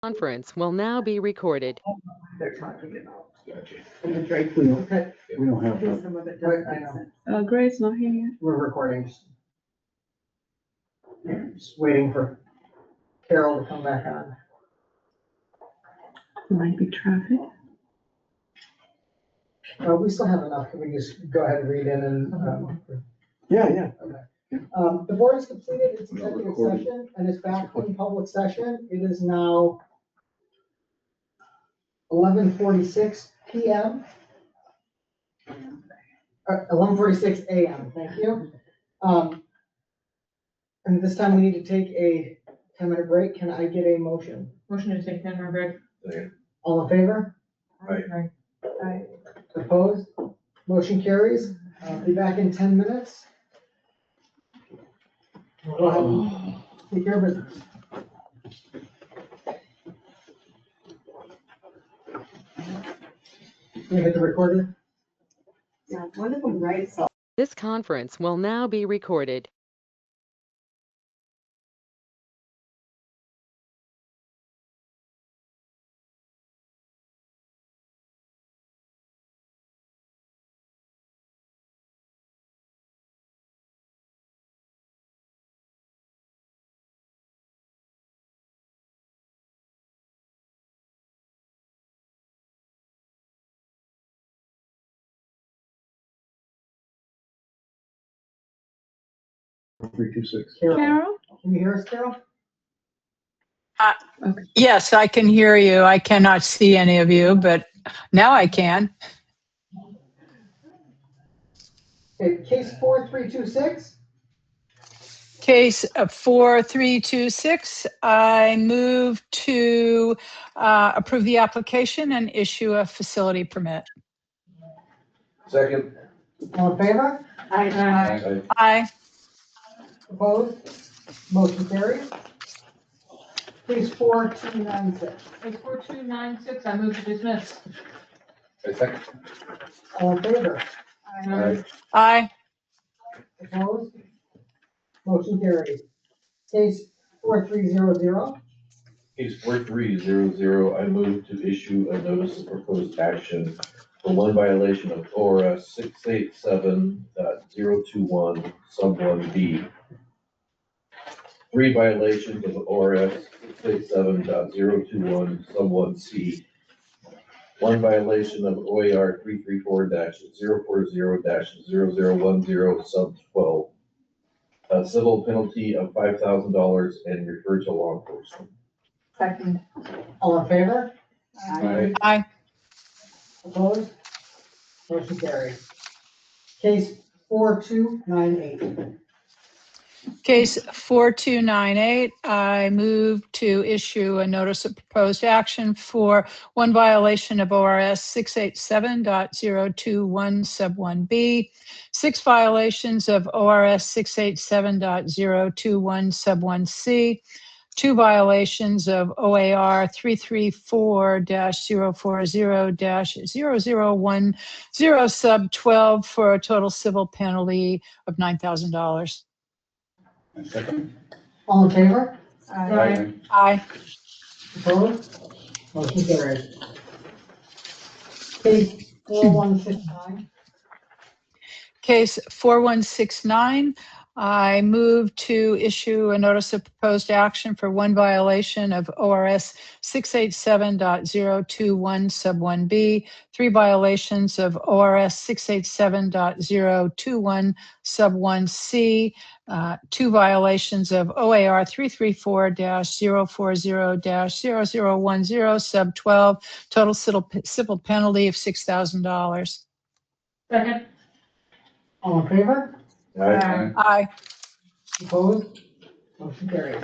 Conference will now be recorded. They're talking about. Gotcha. And the dry clean, okay. We don't have Because that. some of it Right, doesn't I make know. sense. Grace not here yet? We're recording. Yeah, just waiting for Carol to come back on. Might be traffic. We still have enough. Can we just go ahead and read in and, Yeah. the board has completed its No, executive recording. session and is back in public session. It is now 11:46 PM. 11:46 AM, thank you. And this time we need to take a 10-minute break. Can I get a motion? Motion to take 10-minute break. Second. All in favor? Aye. Opposed? Motion carries. Be back in 10 minutes. Go ahead and take care of business. You hit the recorder? Yeah, one of them writes. This conference will now be recorded. Three, two, six. Carol? Can you hear us, Carol? Yes, I can hear you. I cannot see any of you, but now I can. Okay, case 4326. Case 4326, I move to approve the application and issue a facility permit. Second. All in favor? Aye. Aye. Opposed? Motion carries. Case 4296. Case 4296, I move to dismiss. Second. All in favor? Aye. Aye. Opposed? Motion carries. Case 4300. Case 4300, I move to issue a notice of proposed action for one violation of ORS 687.021 sub 1B. Three violations of ORS 687.021 sub 1C. One violation of OAR 334-040-0010 sub 12. A civil penalty of $5,000 and refer to law enforcement. Second. All in favor? Aye. Aye. Opposed? Motion carries. Case 4298. Case 4298, I move to issue a notice of proposed action for one violation of ORS 687.021 sub 1B, six violations of ORS 687.021 sub 1C, two violations of OAR 334-040-0010 sub 12 for a total civil penalty of $9,000. Second. All in favor? Aye. Aye. Opposed? Motion carries. Case 4169. Case 4169, I move to issue a notice of proposed action for one violation of ORS 687.021 sub 1B, three violations of ORS 687.021 sub 1C, two violations of OAR 334-040-0010 sub 12, total civil penalty of $6,000. Second. All in favor? Aye. Aye. Opposed? Motion carries.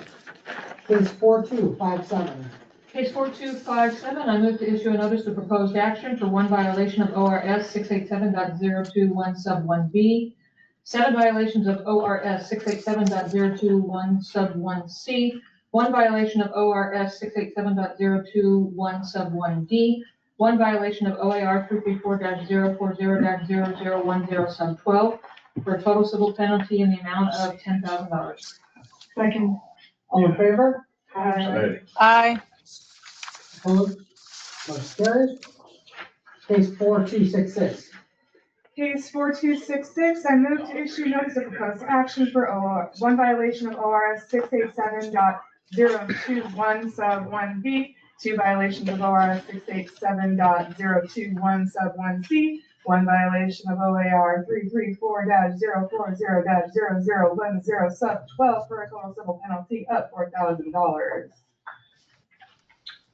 Case 4257. Case 4257, I move to issue a notice of proposed action for one violation of ORS 687.021 sub 1B, seven violations of ORS 687.021 sub 1C, one violation of ORS 687.021 sub 1D, one violation of OAR 334-040-0010 sub 12, for a total civil penalty in the amount of $10,000. Second. All in favor? Aye. Aye. Opposed? Motion carries. Case 4266. Case 4266, I move to issue notice of proposed action for one violation of ORS 687.021 sub 1B, two violations of ORS 687.021 sub 1C, one violation of OAR 334-040-0010 sub 12 for a total civil penalty of $4,000.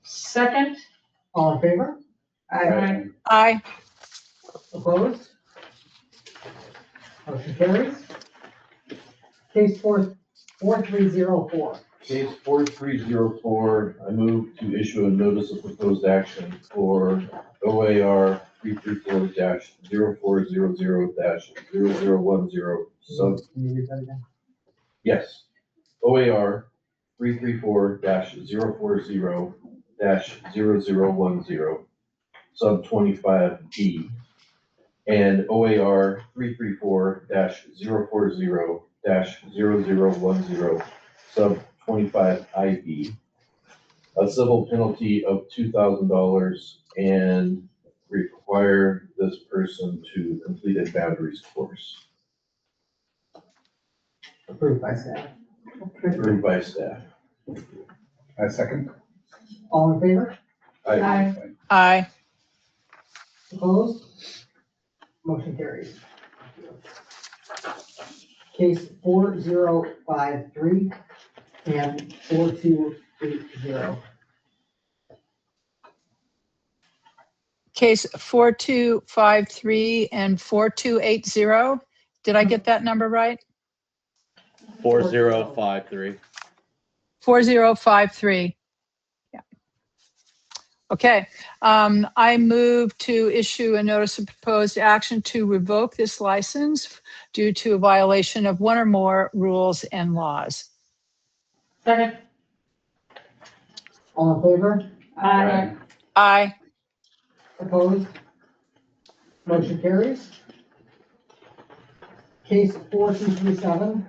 Second. All in favor? Aye. Aye. Opposed? Motion carries. Case 4304. Case 4304, I move to issue a notice of proposed action for OAR 334-0400-0010 sub, Can you read that again? yes. OAR 334-040-0010 sub 25B and OAR 334-040-0010 sub 25IB, a civil penalty of $2,000 and require this person to complete a boundaries course Approved by staff. approved by staff. I second. All in favor? Aye. Aye. Opposed? Motion carries. Case 4053 and 4280. Case 4253 and 4280. Did I get that number right? 4053. 4053. Yeah. Okay. I move to issue a notice of proposed action to revoke this license due to a violation of one or more rules and laws. Second. All in favor? Aye. Aye. Opposed? Motion carries. Case 4237.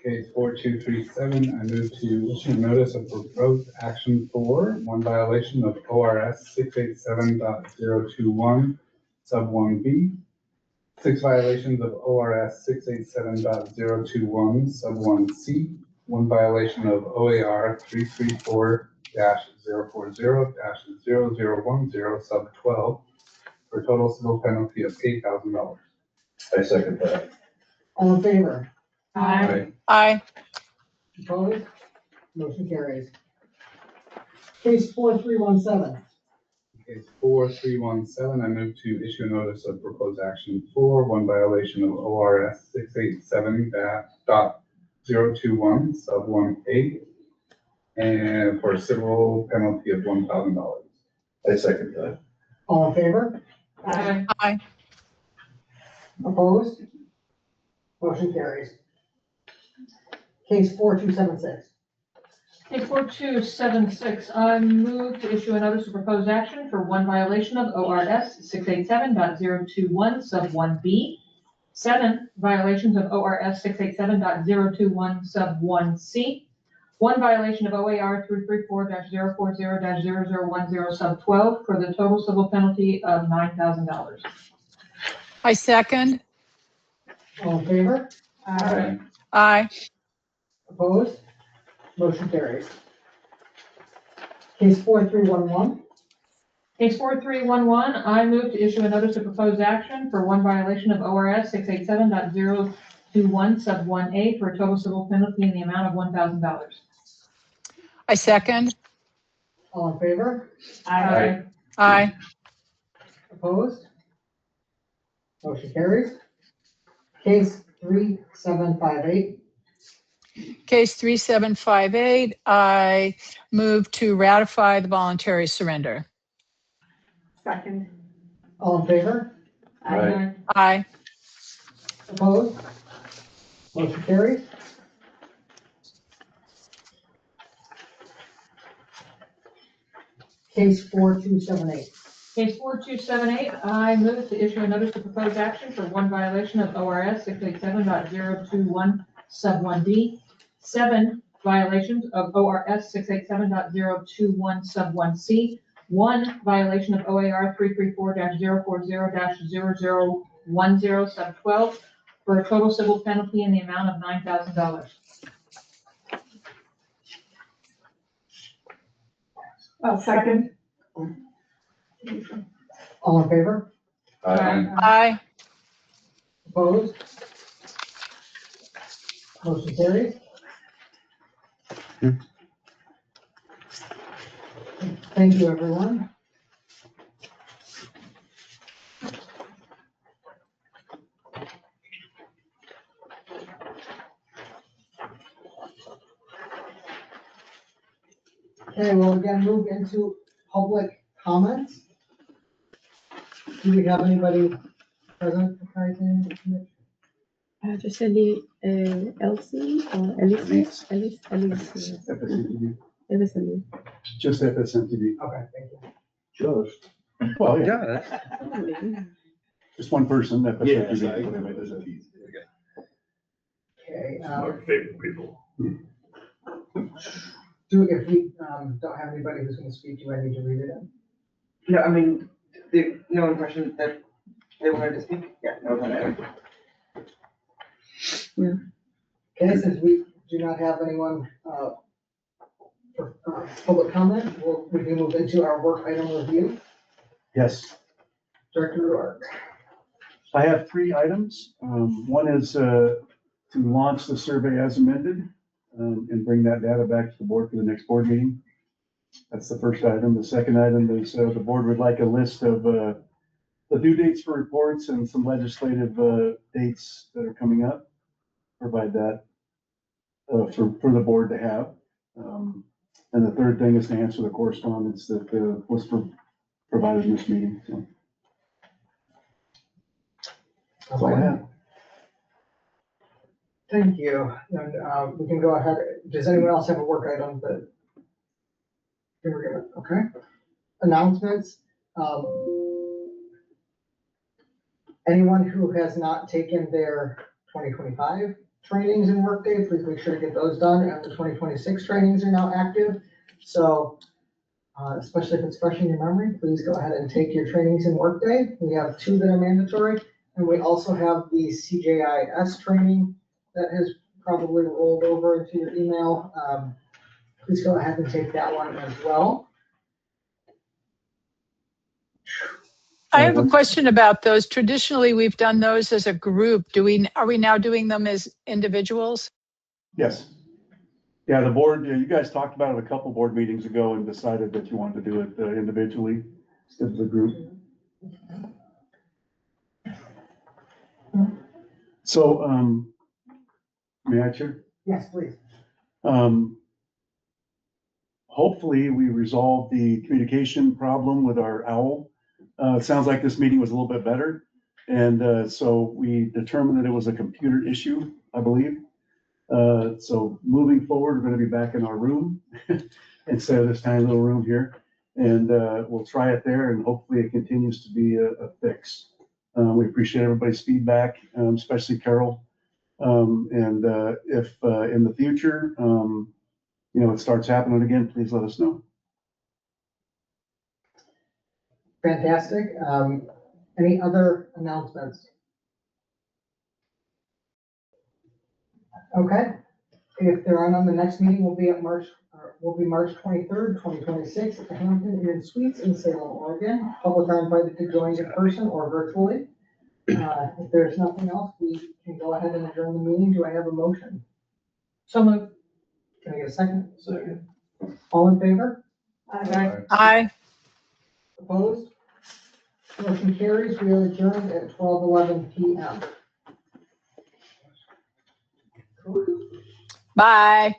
Case 4237, I move to issue notice of proposed action for one violation of ORS 687.021 sub 1B, six violations of ORS 687.021 sub 1C, one violation of OAR 334-040-0010 sub 12 for a total civil penalty of $8,000. I second that. All in favor? Aye. Aye. Opposed? Motion carries. Case 4317. Case 4317, I move to issue a notice of proposed action for one violation of ORS 687.021 sub 1A and for a civil penalty of $1,000. I second that. All in favor? Aye. Aye. Opposed? Motion carries. Case 4276. Case 4276, I move to issue a notice of proposed action for one violation of ORS 687.021 sub 1B, seven violations of ORS 687.021 sub 1C, one violation of OAR 334-040-0010 sub 12 for the total civil penalty of $9,000. I second. All in favor? Aye. Aye. Opposed? Motion carries. Case 4311. Case 4311, I move to issue a notice of proposed action for one violation of ORS 687.021 sub 1A for a total civil penalty in the amount of $1,000. I second. All in favor? Aye. Aye. Opposed? Motion carries. Case 3758. Case 3758, I move to ratify the voluntary surrender. Second. All in favor? Aye. Aye. Opposed? Motion carries. Case 4278. Case 4278, I move to issue a notice of proposed action for one violation of ORS 687.021 sub 1D, seven violations of ORS 687.021 sub 1C, 1 violation of OAR 334-040-0010 sub 12, for a total civil penalty in the amount of $9,000. Second. All in favor? Aye. Opposed? Motion carries. Thank you, everyone. Okay, we'll again move into public comments. Do we have anybody present for anything? Just Elsie or Elise? Elise. FSMTV. Elise. Just FSMTV. Okay, thank you. Just. Well, yeah, just one person, Yes, FSMTV. I- whatever it is. Okay, Our favorite people. if we, don't have anybody who's gonna speak, do I need to read it in? No, I mean, no impression that they wanted to speak? Yeah, no, no. Okay, since we do not have anyone, for, public comment, we can move into our work item review. Yes, Director Roark. I have 3 items. One is to launch the survey as amended and bring that data back to the board for the next board meeting. That's the first item. The second item is the board would like a list of the due dates for reports and some legislative dates that are coming up. Provide that for the board to have. And the third thing is to answer the correspondence that was provided in this meeting. So that's all I have. Thank you, and, we can go ahead, does anyone else have a work item that? Here we go, okay. Announcements, anyone who has not taken their 2025 trainings in Workday, please make sure to get those done, and the 2026 trainings are now active. So, especially if it's fresh in your memory, please go ahead and take your trainings in Workday. We have 2 that are mandatory, and we also have the CJIS training that has probably rolled over into your email. Please go ahead and take that one as well. I have a question about those. Traditionally, we've done those as a group. Are we now doing them as individuals? Yes. Yeah, the board, you guys talked about it a couple board meetings ago and decided that you wanted to do it individually instead of the group. So, may I, Chair? Yes, please. Hopefully we resolve the communication problem with our OWL. It sounds like this meeting was a little bit better. And so we determined that it was a computer issue, I believe. So moving forward, we're going to be back in our room instead of this tiny little room here. And we'll try it there and hopefully it continues to be a fix. We appreciate everybody's feedback, especially Carol. And if in the future, it starts happening again, please let us know. Fantastic. Any other announcements? Okay. If there are none, the next meeting will be March 23rd, 2026 at the Hampton Inn Suites in Salem, Oregon. Public are invited to join in person or virtually. If there's nothing else, we can go ahead and adjourn the meeting. Do I have a motion? So moved. Can I get a second? Second. All in favor? Aye. Opposed? Motion carries. We are adjourned at 12:11 PM. Bye.